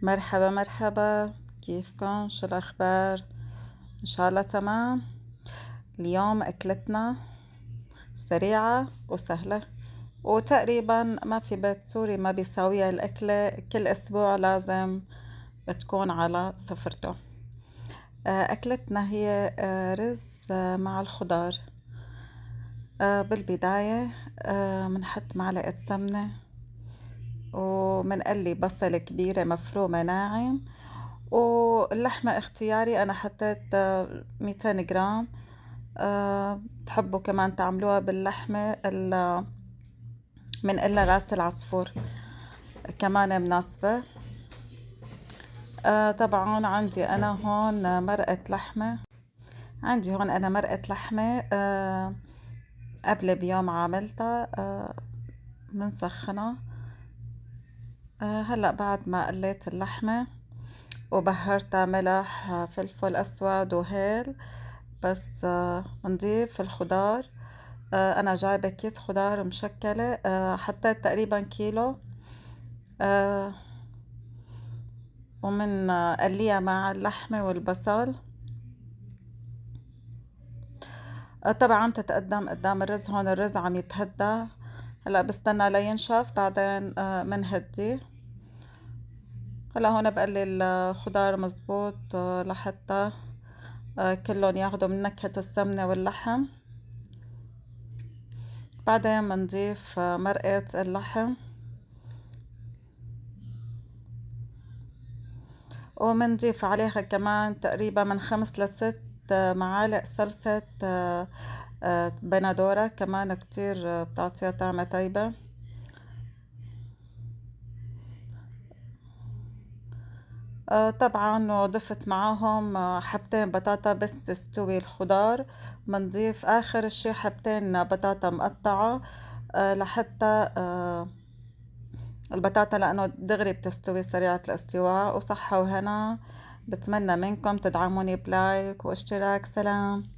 مرحبا مرحبا، كيفكن؟ شو الأخبار؟ إن شاء الله تمام. اليوم أكلتنا سريعة وسهلة، وتقريبا ما في بيت سوري ما بيساويها الأكلة. كل أسبوع لازم تكون على سفرته. أكلتنا هي رز مع الخضار. بالبداية منحط معلقة سمنة، ومنقلي بصلة كبيرة مفرومة ناعم، واللحمة اختياري. أنا حطيت 200 جرام. تحبوا كمان تعملوها باللحمة من إلا راس العصفور كمان مناسبة. طبعا عندي هون أنا مرقة لحمة. قبل بيوم عاملتها. منسخنها. هلأ بعد ما قليت اللحمة وبهرتها ملح فلفل أسود وهيل، بس نضيف الخضار. أنا جايبة كيس خضار مشكلة. حطيت تقريبا كيلو. آه، ومن قليها مع اللحمة والبصل. طبعا تتقدم قدام الرز. هون الرز عم يتهدى. هلا بستنى لينشف، بعدين منهدي. هلا هون بقلي الخضار مزبوط لحتى كلهم ياخدوا من نكهة السمنة واللحم. بعدين بنضيف مرقة اللحم، ومنضيف عليها كمان تقريبا من 5 ل6 معالق صلصة بندورة. كمان كتير بتعطيها طعمة طيبة. طبعا وضفت معاهم حبتين بطاطا بس تستوي الخضار. بنضيف آخر شي حبتين بطاطا مقطعة لحتى البطاطا، لأنه دغري بتستوي سريعة الاستواء. وصحة وهنا. بتمنى منكم تدعموني بلايك واشتراك. سلام.